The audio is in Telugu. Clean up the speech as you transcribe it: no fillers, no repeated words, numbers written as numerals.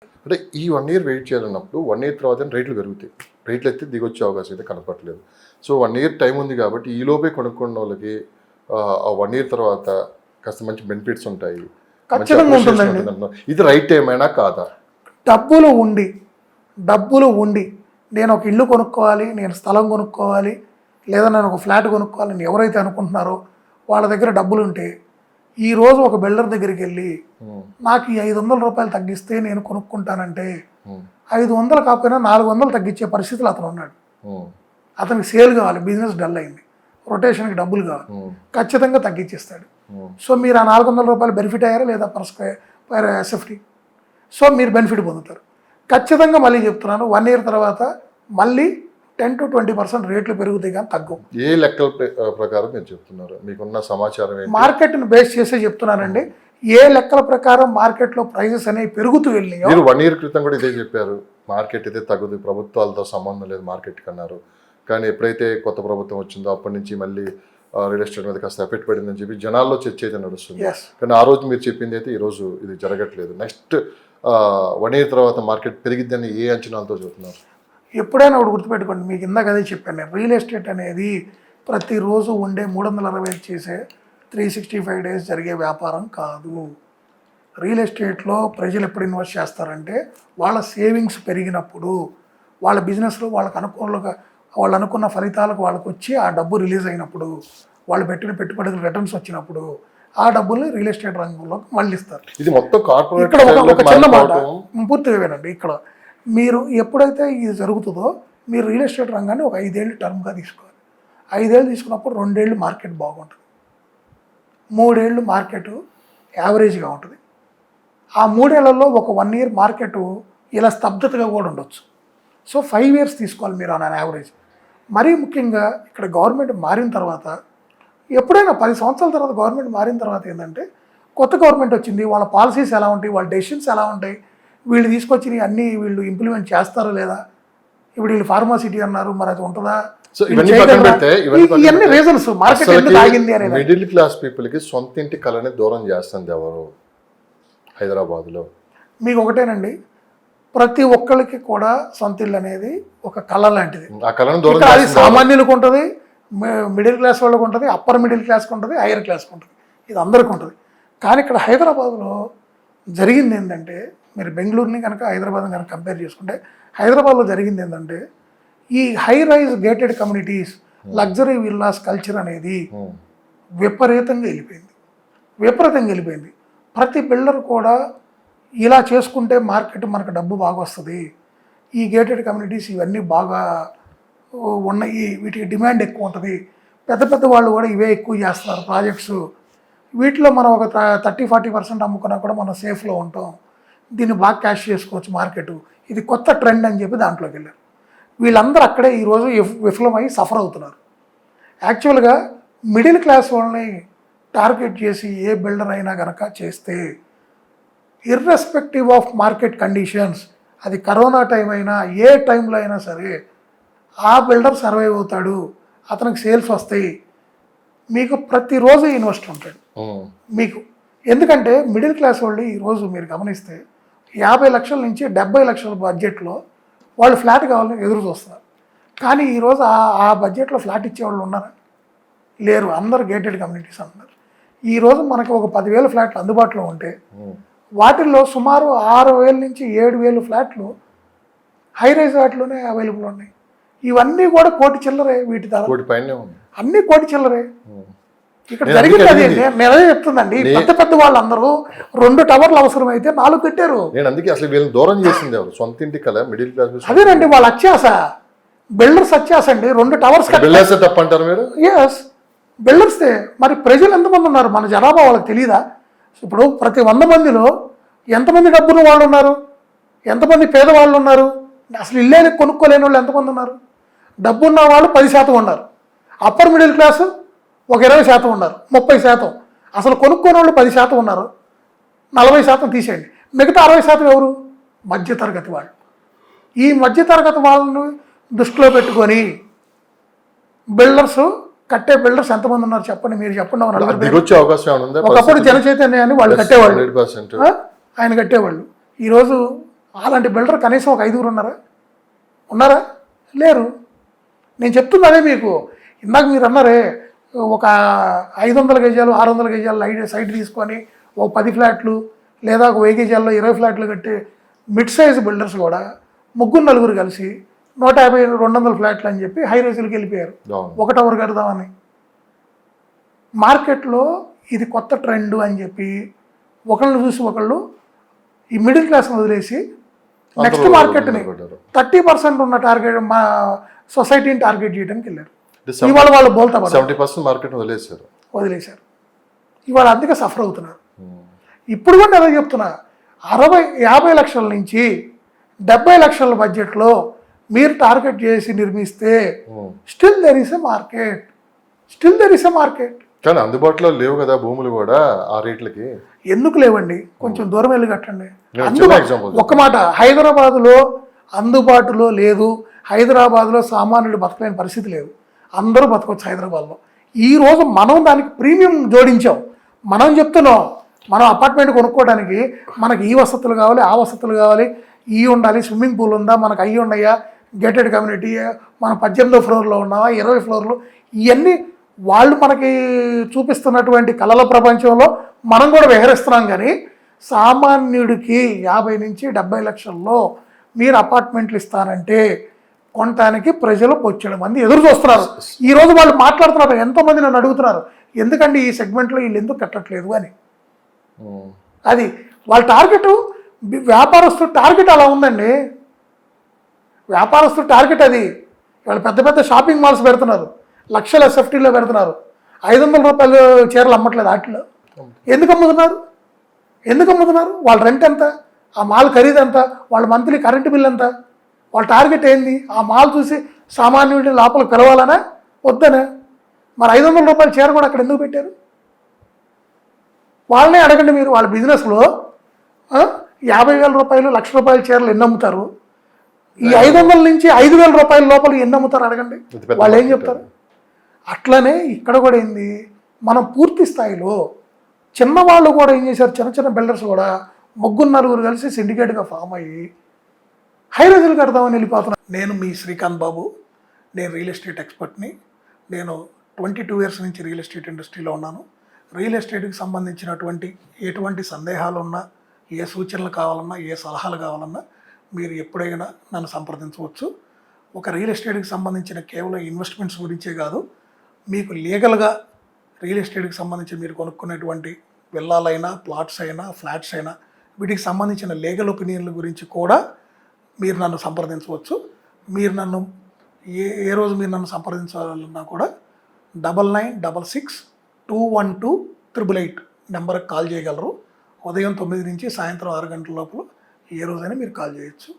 అంటే ఈ 1 ఇయర్ వెయిట్ చేయాలన్నప్పుడు 1 ఇయర్ తర్వాత రేట్లు పెరుగుతాయి. రేట్లు అయితే దిగొచ్చే అవకాశం అయితే కనపడట్లేదు. సో 1 ఇయర్ టైం ఉంది కాబట్టి ఈ లోపే కొనుక్కున్న వాళ్ళకి ఆ 1 ఇయర్ తర్వాత కాస్త మంచి బెనిఫిట్స్ ఉంటాయి. ఖచ్చితంగా ఉంటుందండి. ఇది రైట్ టైమేనా కాదా? డబ్బులు ఉండి నేను ఒక ఇల్లు కొనుక్కోవాలి, నేను స్థలం కొనుక్కోవాలి, లేదా నేను ఒక ఫ్లాట్ కొనుక్కోవాలని ఎవరైతే అనుకుంటున్నారో వాళ్ళ దగ్గర డబ్బులు ఉంటే ఈరోజు ఒక బిల్డర్ దగ్గరికి వెళ్ళి నాకు ఈ 500 రూపాయలు తగ్గిస్తే నేను కొనుక్కుంటానంటే 500 కాకపోయినా 400 తగ్గించే పరిస్థితులు అతను ఉన్నాడు. అతనికి సేల్ కావాలి, బిజినెస్ డల్ అయింది, రొటేషన్కి డబ్బులు కావాలి, ఖచ్చితంగా తగ్గించేస్తాడు. సో మీరు ఆ 400 రూపాయలు బెనిఫిట్ అయ్యారా లేదా పర్ ఎస్ఎఫ్టీ? సో మీరు బెనిఫిట్ పొందుతారు. ఖచ్చితంగా మళ్ళీ చెప్తున్నాను, 1 ఇయర్ తర్వాత మళ్ళీ 10 to 20% రేట్లు పెరుగుతాయి కానీ తగ్గవు. ఏ లెక్కల ప్రకారం మీరు చెప్తున్నారు? మీకున్న సమాచారం మార్కెట్ను బేస్ చేసే చెప్తున్నానండి. ఏ లెక్కల ప్రకారం మార్కెట్లో ప్రైజెస్ అనేవి పెరుగుతూ వెళ్ళినాయో. మీరు 1 ఇయర్ క్రితం కూడా ఇదే చెప్పారు, మార్కెట్ అయితే తగ్గుదు, ప్రభుత్వాలతో సంబంధం లేదు మార్కెట్కి అన్నారు. కానీ ఎప్పుడైతే కొత్త ప్రభుత్వం వచ్చిందో అప్పటి నుంచి మళ్ళీ రియల్ ఎస్టేట్ మీద కాస్త ఎఫెక్ట్ పడిందని చెప్పి జనాల్లో చర్చ అయితే నడుస్తుంది. కానీ ఆ రోజు మీరు చెప్పింది అయితే ఈరోజు ఇది జరగట్లేదు. నెక్స్ట్ 1 ఇయర్ తర్వాత మార్కెట్ పెరిగిద్దని ఏ అంచనాలతో చెబుతున్నారు? ఎప్పుడైనా ఒకటి గుర్తుపెట్టుకోండి, మీకు ఇందాక అదే చెప్పాను, రియల్ ఎస్టేట్ అనేది ప్రతిరోజు ఉండే 365 చేసే 365 డేస్ జరిగే వ్యాపారం కాదు. రియల్ ఎస్టేట్లో ప్రజలు ఎప్పుడు ఇన్వెస్ట్ చేస్తారంటే వాళ్ళ సేవింగ్స్ పెరిగినప్పుడు, వాళ్ళ బిజినెస్లో వాళ్ళకు అనుకూలంగా వాళ్ళు అనుకున్న ఫలితాలకు వాళ్ళకు వచ్చి ఆ డబ్బు రిలీజ్ అయినప్పుడు, వాళ్ళు పెట్టిన పెట్టుబడులకు రిటర్న్స్ వచ్చినప్పుడు ఆ డబ్బుల్ని రియల్ ఎస్టేట్ రంగంలోకి మళ్ళిస్తారు. ఇది మొత్తం కార్పొరేట్. ఇక్కడ ఒక చిన్న మాట పూర్తిగా వినండి. ఇక్కడ మీరు ఎప్పుడైతే ఇది జరుగుతుందో మీరు రియల్ ఎస్టేట్ రంగాన్ని ఒక 5 ఏళ్ళు టర్మ్గా తీసుకోవాలి. 5 ఏళ్ళు తీసుకున్నప్పుడు 2 ఏళ్ళు మార్కెట్ బాగుంటుంది, 3 ఏళ్ళు మార్కెట్ యావరేజ్గా ఉంటుంది. ఆ 3 ఏళ్లలో ఒక 1 ఇయర్ మార్కెట్ ఇలా స్తబ్దతగా కూడా ఉండొచ్చు. సో 5 ఇయర్స్ తీసుకోవాలి మీరు ఆన్ యావరేజ్. మరీ ముఖ్యంగా ఇక్కడ గవర్నమెంట్ మారిన తర్వాత, ఎప్పుడైనా 10 సంవత్సరాల తర్వాత గవర్నమెంట్ మారిన తర్వాత ఏంటంటే కొత్త గవర్నమెంట్ వచ్చింది, వాళ్ళ పాలసీస్ ఎలా ఉంటాయి, వాళ్ళ డెసిషన్స్ ఎలా ఉంటాయి, వీళ్ళు తీసుకొచ్చి అన్నీ వీళ్ళు ఇంప్లిమెంట్ చేస్తారా లేదా, ఇప్పుడు వీళ్ళు ఫార్మాసిటీ అన్నారు, మరి అది ఉంటుందా, ఇవన్నీ రీజన్స్ మార్కెట్ ఎందుకు ఆగింది అనేది. మిడిల్ క్లాస్ పీపుల్కి సొంత ఇంటి కళని దూరం చేస్తుంది ఎవరు? హైదరాబాద్లో మీకు ఒకటేనండి, ప్రతి ఒక్కరికి కూడా సొంత ఇల్లు అనేది ఒక కళ లాంటిది. ఆ కళను దూరం అది సామాన్యులకు ఉంటుంది, మిడిల్ క్లాస్ వాళ్ళకు ఉంటుంది, అప్పర్ మిడిల్ క్లాస్కి ఉంటుంది, హైయర్ క్లాస్కి ఉంటుంది, ఇది అందరికీ ఉంటుంది. కానీ ఇక్కడ హైదరాబాద్లో జరిగింది ఏంటంటే, మీరు బెంగళూరుని కనుక హైదరాబాద్ని కనుక కంపేర్ చేసుకుంటే, హైదరాబాద్లో జరిగింది ఏంటంటే ఈ high rise gated communities, luxury villas culture అనేది విపరీతంగా వెళ్ళిపోయింది. ప్రతి బిల్డర్ కూడా ఇలా చేసుకుంటే మార్కెట్ మనకు డబ్బు బాగా వస్తుంది, ఈ గేటెడ్ కమ్యూనిటీస్ ఇవన్నీ బాగా ఉన్నాయి, వీటికి డిమాండ్ ఎక్కువ ఉంటుంది, పెద్ద వాళ్ళు కూడా ఇవే ఎక్కువ చేస్తున్నారు ప్రాజెక్ట్స్, వీటిలో మనం ఒక 30-40% అమ్ముకున్నా కూడా మనం సేఫ్లో ఉంటాం, దీన్ని బాగా క్యాష్ చేసుకోవచ్చు మార్కెట్, ఇది కొత్త ట్రెండ్ అని చెప్పి దాంట్లోకి వెళ్ళారు. వీళ్ళందరూ అక్కడే ఈరోజు విఫలమై సఫర్ అవుతున్నారు. యాక్చువల్గా మిడిల్ క్లాస్ వాళ్ళని టార్గెట్ చేసి ఏ బిల్డర్ అయినా కనుక చేస్తే, ఇర్రెస్పెక్టివ్ ఆఫ్ మార్కెట్ కండిషన్స్, అది కరోనా టైం అయినా ఏ టైంలో అయినా సరే ఆ బిల్డర్ సర్వైవ్ అవుతాడు, అతనికి సేల్స్ వస్తాయి, మీకు ప్రతిరోజు ఇన్వెస్టర్ ఉంటాడు మీకు. ఎందుకంటే మిడిల్ క్లాస్ వాళ్ళు ఈరోజు మీరు గమనిస్తే 50 లక్షల నుంచి 70 లక్షల బడ్జెట్లో వాళ్ళు ఫ్లాట్ కావాలని ఎదురు చూస్తున్నారు. కానీ ఈరోజు ఆ బడ్జెట్లో ఫ్లాట్ ఇచ్చేవాళ్ళు ఉన్నారా? లేరు, అందరు గేటెడ్ కమ్యూనిటీస్ అన్నారు. ఈరోజు మనకు ఒక 10,000 ఫ్లాట్లు అందుబాటులో ఉంటే వాటిల్లో సుమారు 6,000 నుంచి 7,000 ఫ్లాట్లు హై రైజ్ వాటిలోనే అవైలబుల్ ఉన్నాయి. ఇవన్నీ కూడా కోటి చిల్లరే, వీటి ధర అన్నీ కోటి చిల్లరే. ఇక్కడ జరిగింది అది నేను అదే చెప్తుందండి. పెద్ద వాళ్ళందరూ 2 టవర్లు అవసరమైతే 4 పెట్టారు. అదేనండి వాళ్ళ అత్యాస, బిల్డర్స్ అత్యాస అండి. 2 టవర్స్ తప్పంటారు మీరు? ఎస్, బిల్డర్స్తే. మరి ప్రజలు ఎంతమంది ఉన్నారు మన జనాభా వాళ్ళకి తెలియదా? ఇప్పుడు ప్రతి 100 మందిలో ఎంతమంది డబ్బున్న వాళ్ళు ఉన్నారు, ఎంతమంది పేదవాళ్ళు ఉన్నారు, అసలు ఇల్లే కొనుక్కోలేని వాళ్ళు ఎంతమంది ఉన్నారు? డబ్బున్న వాళ్ళు 10% ఉన్నారు, అప్పర్ మిడిల్ క్లాసు ఒక 20% ఉన్నారు, 30%. అసలు కొనుక్కోని వాళ్ళు 10% ఉన్నారు, 40% తీసేయండి, మిగతా 60% ఎవరు? మధ్యతరగతి వాళ్ళు. ఈ మధ్యతరగతి వాళ్ళను దృష్టిలో పెట్టుకొని బిల్డర్స్ కట్టే బిల్డర్స్ ఎంతమంది ఉన్నారు చెప్పండి, మీరు చెప్పండి. ఒకప్పుడు జన చైతన్య అని వాళ్ళు కట్టేవాళ్ళు, ఆయన కట్టేవాళ్ళు. ఈరోజు అలాంటి బిల్డర్ కనీసం ఒక 5 ఉన్నారా? లేరు. నేను చెప్తున్నా అదే మీకు. ఇందాక మీరు అన్నారే, ఒక 500 గజాలు 600 గజాలు సైట్ తీసుకొని ఒక 10 ఫ్లాట్లు లేదా ఒక 1000 గజాల్లో 20 ఫ్లాట్లు కట్టే మిడ్ సైజ్ బిల్డర్స్ కూడా 3-4 కలిసి 150-200 ఫ్లాట్లు అని చెప్పి హై రైజులకి వెళ్ళిపోయారు. అవును. ఒక టవర్ కడదామని. మార్కెట్లో ఇది కొత్త ట్రెండ్ అని చెప్పి ఒకళ్ళని చూసి ఒకళ్ళు ఈ మిడిల్ క్లాస్ని వదిలేసి నెక్స్ట్ మార్కెట్ని 30% ఉన్న టార్గెట్ మా సొసైటీని టార్గెట్ చేయడానికి వెళ్ళారు. ఇవాళ వాళ్ళు బోల్తా 70% మార్కెట్ వదిలేశారు. ఇవాళ అందుకే సఫర్ అవుతున్నారు. ఇప్పుడు కూడా అదే చెప్తున్నా, 50 లక్షల నుంచి 70 లక్షల బడ్జెట్లో మీరు టార్గెట్ చేసి నిర్మిస్తే still there is a market. కానీ అందుబాటులో లేవు కదా భూములు కూడా ఆ రేట్లకి. ఎందుకు లేవండి? కొంచెం దూరం వెళ్ళి కట్టండి. ఎగ్జాంపుల్ ఒక్క మాట, హైదరాబాదులో అందుబాటులో లేదు. హైదరాబాద్లో సామాన్యుడు బతకలేని పరిస్థితి లేదు. అందరూ బతకొచ్చు హైదరాబాద్లో. ఈరోజు మనం దానికి ప్రీమియం జోడించాం. మనం చెప్తున్నాం, మనం అపార్ట్మెంట్ కొనుక్కోవడానికి మనకి ఈ వసతులు కావాలి, ఆ వసతులు కావాలి, ఈ ఉండాలి, స్విమ్మింగ్ పూల్ ఉందా, మనకు అయ్యి ఉన్నాయా, గేటెడ్ కమ్యూనిటీ, మనం 18వ ఫ్లోర్లో ఉన్నావా, 20 ఫ్లోర్లు, ఇవన్నీ వాళ్ళు మనకి చూపిస్తున్నటువంటి కళల ప్రపంచంలో మనం కూడా విహరిస్తున్నాం. కానీ సామాన్యుడికి 50 నుంచి 70 లక్షల్లో మీరు అపార్ట్మెంట్లు ఇస్తారంటే కొనటానికి ప్రజలు బొచ్చెడు మంది ఎదురు చూస్తున్నారు. ఈరోజు వాళ్ళు మాట్లాడుతున్నారు, ఎంతోమంది నన్ను అడుగుతున్నారు, ఎందుకండి ఈ సెగ్మెంట్లో వీళ్ళు ఎందుకు కట్టట్లేదు అని. అది వాళ్ళ టార్గెట్. వ్యాపారస్తు టార్గెట్ అలా ఉందండి. వ్యాపారస్తు టార్గెట్ అది. వాళ్ళు పెద్ద పెద్ద షాపింగ్ మాల్స్ పెడుతున్నారు, లక్షల ఎస్ఎఫ్టీలో పెడుతున్నారు, 500 రూపాయలు చీరలు అమ్మట్లేదు వాటిలో. ఎందుకు అమ్ముతున్నారు? వాళ్ళ రెంట్ ఎంత, ఆ మాల్ ఖరీదు ఎంత, వాళ్ళ మంత్లీ కరెంటు బిల్ ఎంత, వాళ్ళ టార్గెట్ ఏంది? ఆ మాల్ చూసి సామాన్యుడిని లోపల పిలవాలనా వద్దనా? మరి 500 రూపాయల చీర కూడా అక్కడ ఎందుకు పెట్టారు? వాళ్ళనే అడగండి మీరు. వాళ్ళ బిజినెస్లో 50,000 రూపాయలు, 1,00,000 రూపాయల చీరలు ఎన్ని అమ్ముతారు? ఈ 500 నుంచి 5,000 రూపాయల లోపల ఎన్ని అమ్ముతారు అడగండి. వాళ్ళు ఏం చెప్తారు? అట్లనే ఇక్కడ కూడా ఏంది, మనం పూర్తి స్థాయిలో చిన్నవాళ్ళు కూడా ఏం చేశారు, చిన్న బిల్డర్స్ కూడా 3-4 కలిసి సిండికేట్గా ఫామ్ అయ్యి హై రైజులు కడదామని వెళ్ళిపోతున్నారు. నేను మీ శ్రీకాంత్ బాబు, నేను రియల్ ఎస్టేట్ ఎక్స్పర్ట్ని. నేను 22 ఇయర్స్ నుంచి రియల్ ఎస్టేట్ ఇండస్ట్రీలో ఉన్నాను. రియల్ ఎస్టేట్కి సంబంధించినటువంటి ఎటువంటి సందేహాలు ఉన్నా, ఏ సూచనలు కావాలన్నా, ఏ సలహాలు కావాలన్నా మీరు ఎప్పుడైనా నన్ను సంప్రదించవచ్చు. ఒక రియల్ ఎస్టేట్కి సంబంధించిన కేవలం ఇన్వెస్ట్మెంట్స్ గురించే కాదు, మీకు లీగల్గా రియల్ ఎస్టేట్కి సంబంధించి మీరు కొనుక్కునేటువంటి విల్లాలైనా, ప్లాట్స్ అయినా, ఫ్లాట్స్ అయినా, వీటికి సంబంధించిన లీగల్ ఒపీనియన్ల గురించి కూడా మీరు నన్ను సంప్రదించవచ్చు. మీరు నన్ను ఏ రోజు మీరు నన్ను సంప్రదించాలన్నా కూడా 9966212888 నెంబర్కి కాల్ చేయగలరు. ఉదయం 9 నుంచి సాయంత్రం 6 గంటల లోపల ఏ రోజైనా మీరు కాల్ చేయొచ్చు.